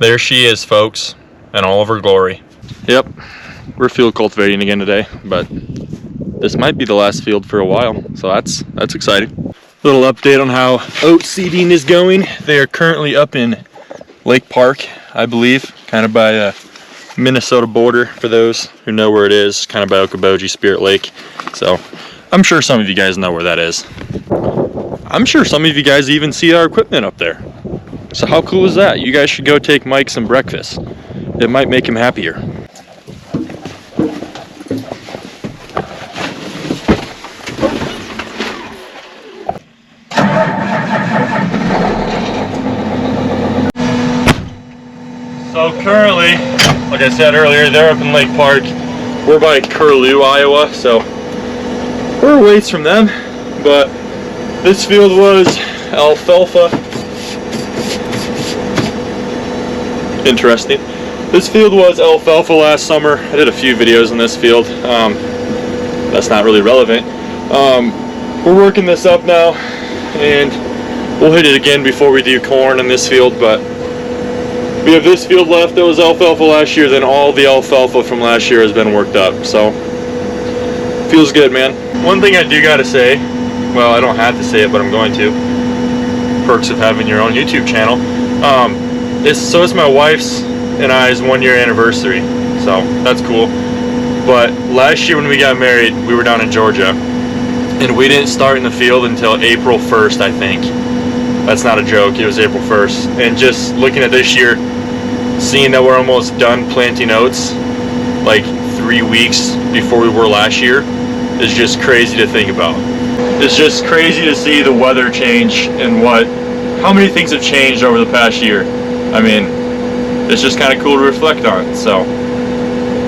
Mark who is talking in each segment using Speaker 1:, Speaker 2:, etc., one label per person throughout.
Speaker 1: There she is, folks, in all of her glory. Yep, we're field cultivating again today, but this might be the last field for a while, so that's exciting. Little update on how oat seeding is going. They are currently up in Lake Park, I believe, kind of by Minnesota border, for those who know where it is, kind of by Okoboji, Spirit Lake. So I'm sure some of you guys know where that is. I'm sure some of you guys even see our equipment up there. So how cool is that? You guys should go take Mike some breakfast. It might make him happier. So currently, like I said earlier, they're up in Lake Park. We're by Curlew, Iowa, so we're a ways from them. But this field was alfalfa. Interesting. This field was alfalfa last summer. I did a few videos in this field. That's not really relevant. We're working this up now, and we'll hit it again before we do corn in this field. But we have this field left that was alfalfa last year. Then all the alfalfa from last year has been worked up. So feels good, man. One thing I do gotta say, well, I don't have to say it, but I'm going to. Perks of having your own YouTube channel. It's my wife's and I's 1-year anniversary, so that's cool. But last year when we got married, we were down in Georgia, and we didn't start in the field until April 1st, I think. That's not a joke, it was April 1st. And just looking at this year, seeing that we're almost done planting oats, like 3 weeks before we were last year, is just crazy to think about. It's just crazy to see the weather change and how many things have changed over the past year. I mean, it's just kind of cool to reflect on. So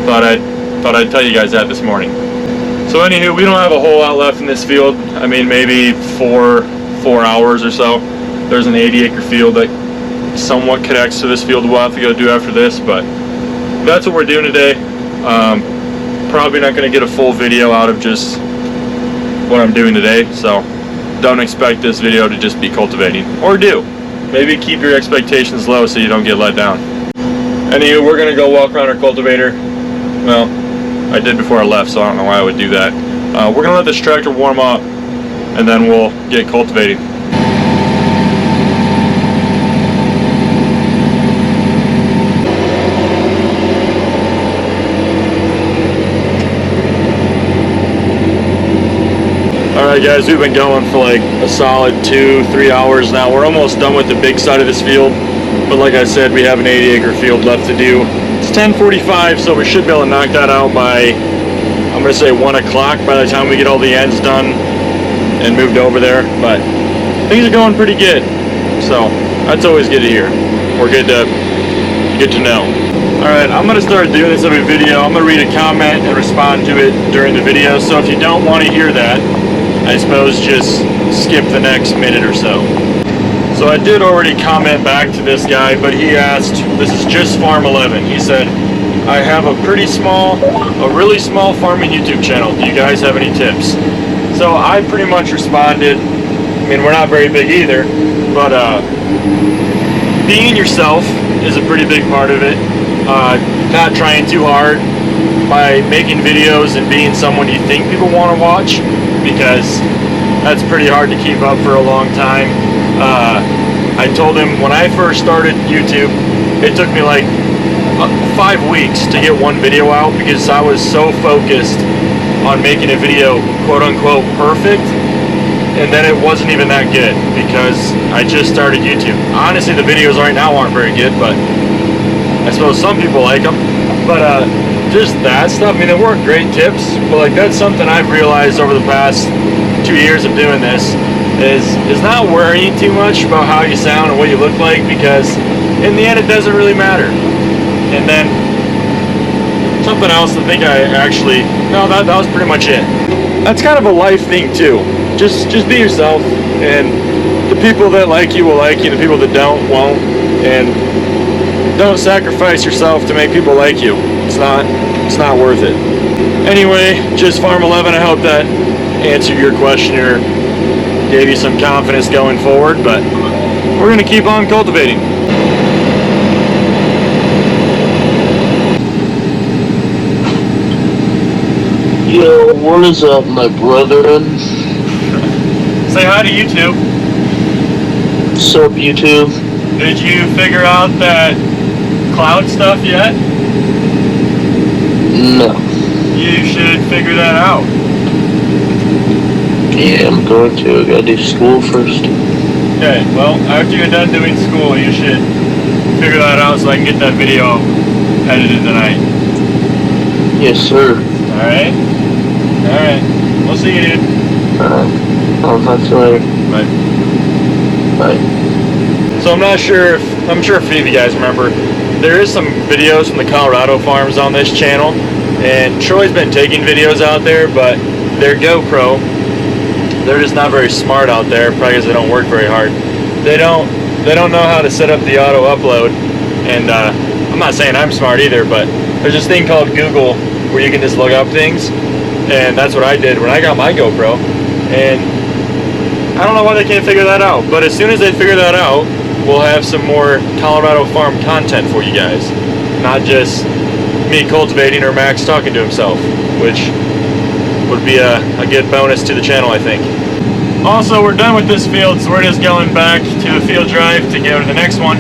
Speaker 1: thought I'd tell you guys that this morning. So anywho, we don't have a whole lot left in this field. I mean, maybe four hours or so. There's an 80-acre field that somewhat connects to this field we'll have to go do after this, but that's what we're doing today. Probably not going to get a full video out of just what I'm doing today, so don't expect this video to just be cultivating, or do. Maybe keep your expectations low so you don't get let down. Anywho, we're gonna go walk around our cultivator. Well, I did before I left, so I don't know why I would do that. We're gonna let this tractor warm up, and then we'll get cultivating. Alright guys, we've been going for like a solid 2-3 hours now. We're almost done with the big side of this field, but like I said, we have an 80-acre field left to do. It's 10:45, so we should be able to knock that out by, I'm going to say 1 o'clock by the time we get all the ends done and moved over there. But things are going pretty good, so that's always good to hear. We're good to know. Alright, I'm going to start doing this every video. I'm going to read a comment and respond to it during the video, so if you don't want to hear that, I suppose just skip the next minute or so. So I did already comment back to this guy, but he asked, this is just Farm 11. He said, I have a really small farming YouTube channel. Do you guys have any tips? So I pretty much responded. I mean, we're not very big either, but being yourself is a pretty big part of it. Not trying too hard by making videos and being someone you think people want to watch, because that's pretty hard to keep up for a long time. I told him when I first started YouTube, it took me like 5 weeks to get one video out because I was so focused on making a video quote unquote perfect, and then it wasn't even that good because I just started YouTube. Honestly, the videos right now aren't very good, but I suppose some people like them. But just that stuff, I mean, they weren't great tips, but like that's something I've realized over the past 2 years of doing this is not worrying too much about how you sound and what you look like, because in the end it doesn't really matter. And then something else I think that was pretty much it. That's kind of a life thing too. Just be yourself, and the people that like you will like you, the people that don't won't, and don't sacrifice yourself to make people like you. It's not worth it. Anyway, just Farm 11, I hope that answered your question or gave you some confidence going forward, but we're going to keep on cultivating.
Speaker 2: Yo, what is up, my brethren?
Speaker 1: Say hi to YouTube.
Speaker 2: What's up, YouTube?
Speaker 1: Did you figure out that cloud stuff yet?
Speaker 2: No.
Speaker 1: You should figure that out.
Speaker 2: Yeah, I'm going to. I gotta do school first.
Speaker 1: Okay, well, after you're done doing school, you should figure that out so I can get that video edited tonight.
Speaker 2: Yes, sir.
Speaker 1: Alright? Alright. We'll see you, dude.
Speaker 2: Alright. I'll talk to you later.
Speaker 1: Bye.
Speaker 2: Bye.
Speaker 1: So I'm sure if any of you guys remember, there is some videos from the Colorado farms on this channel, and Troy's been taking videos out there, but their GoPro, they're just not very smart out there, probably because they don't work very hard. They don't know how to set up the auto upload, and I'm not saying I'm smart either, but there's this thing called Google where you can just look up things, and that's what I did when I got my GoPro, and I don't know why they can't figure that out, but as soon as they figure that out, we'll have some more Colorado farm content for you guys, not just me cultivating or Max talking to himself, which would be a good bonus to the channel, I think. Also, we're done with this field, so we're just going back to the field drive to go to the next one.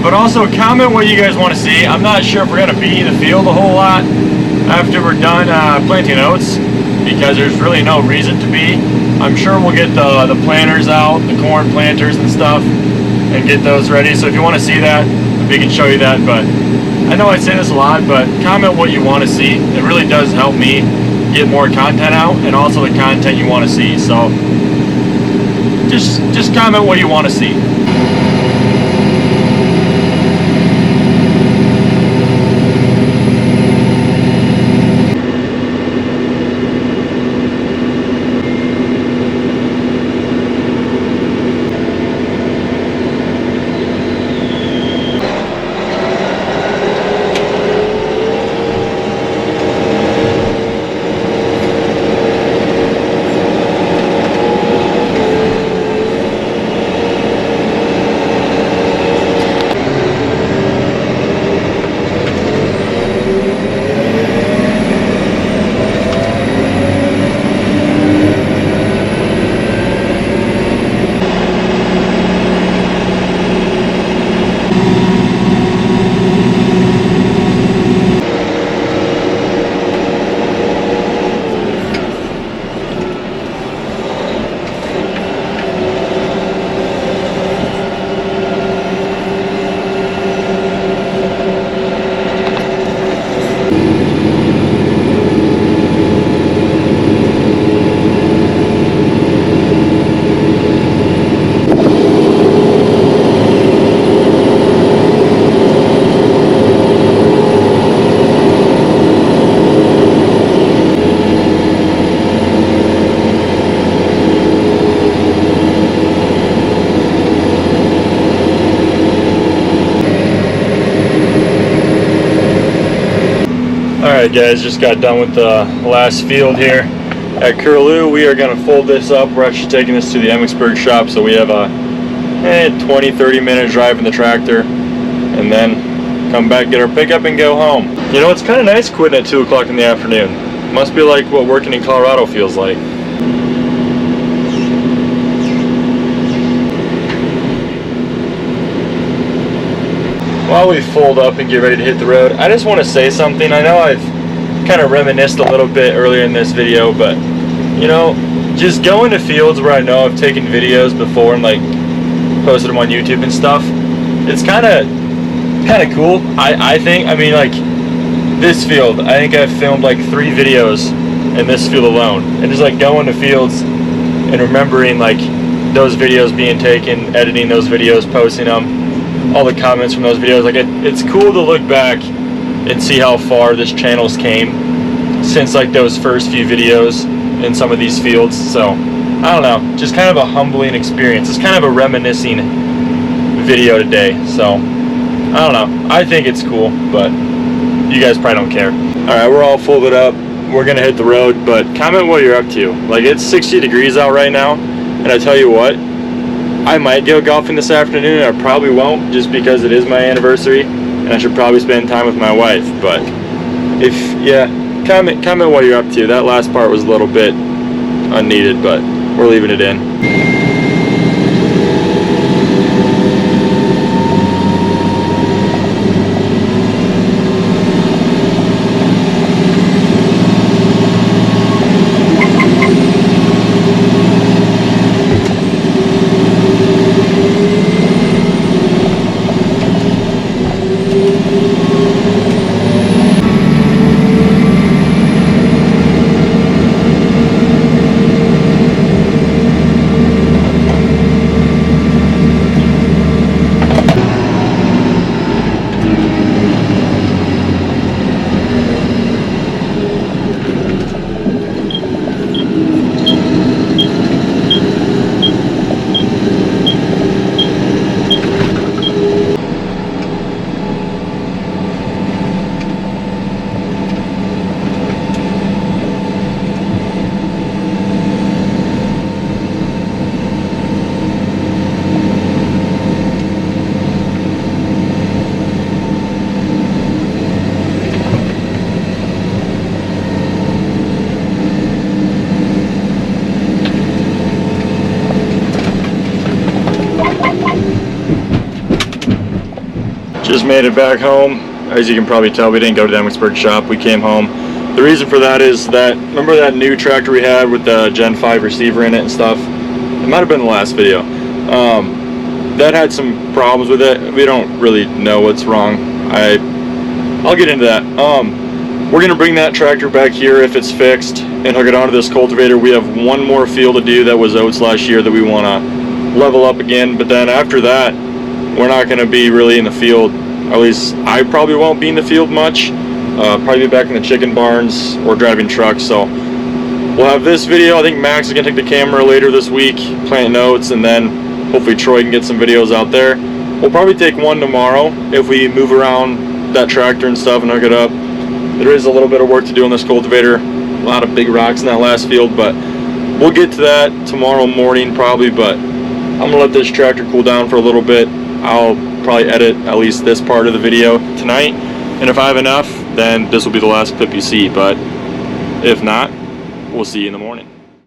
Speaker 1: But also, comment what you guys want to see. I'm not sure if we're going to be in the field a whole lot after we're done planting oats, because there's really no reason to be. I'm sure we'll get the planters out, the corn planters and stuff, and get those ready. So if you want to see that, we can show you that. But I know I say this a lot, but comment what you want to see. It really does help me get more content out, and also the content you want to see. So just comment what you want to see. Alright guys, just got done with the last field here at Curlew. We are going to fold this up. We're actually taking this to the Emmitsburg shop, so we have a 20-30 minute drive in the tractor, and then come back, get our pickup, and go home. You know, it's kind of nice quitting at 2 o'clock in the afternoon. Must be like what working in Colorado feels like. While we fold up and get ready to hit the road, I just want to say something. I know I've kind of reminisced a little bit earlier in this video, but you know, just going to fields where I know I've taken videos before and like posted them on YouTube and stuff, it's kind of cool. I think. I mean, like this field, I think I've filmed like 3 videos in this field alone, and just like going to fields and remembering like those videos being taken, editing those videos, posting them, all the comments from those videos. Like it's cool to look back and see how far this channel's came since like those first few videos in some of these fields. So I don't know, just kind of a humbling experience. It's kind of a reminiscing video today. So I don't know, I think it's cool, but you guys probably don't care. Alright, we're all folded up, we're gonna hit the road, but comment what you're up to. Like, it's 60 degrees out right now, and I tell you what, I might go golfing this afternoon, and I probably won't, just because it is my anniversary, and I should probably spend time with my wife. But if comment what you're up to. That last part was a little bit unneeded, but we're leaving it in. Just made it back home. As you can probably tell, we didn't go to the Emmitsburg shop. We came home. The reason for that is that, remember that new tractor we had with the Gen 5 receiver in it and stuff? It might have been the last video. That had some problems with it. We don't really know what's wrong. I'll get into that. We're gonna bring that tractor back here if it's fixed and hook it onto this cultivator. We have one more field to do that was oats last year that we wanna level up again, but then after that, we're not gonna be really in the field. At least I probably won't be in the field much. Probably be back in the chicken barns or driving trucks. So we'll have this video. I think Max is gonna take the camera later this week, planting oats, and then hopefully Troy can get some videos out there. We'll probably take one tomorrow if we move around that tractor and stuff and hook it up. There is a little bit of work to do on this cultivator. A lot of big rocks in that last field, but we'll get to that tomorrow morning probably. But I'm gonna let this tractor cool down for a little bit. I'll probably edit at least this part of the video tonight, and if I have enough, then this will be the last clip you see, but if not, we'll see you in the morning.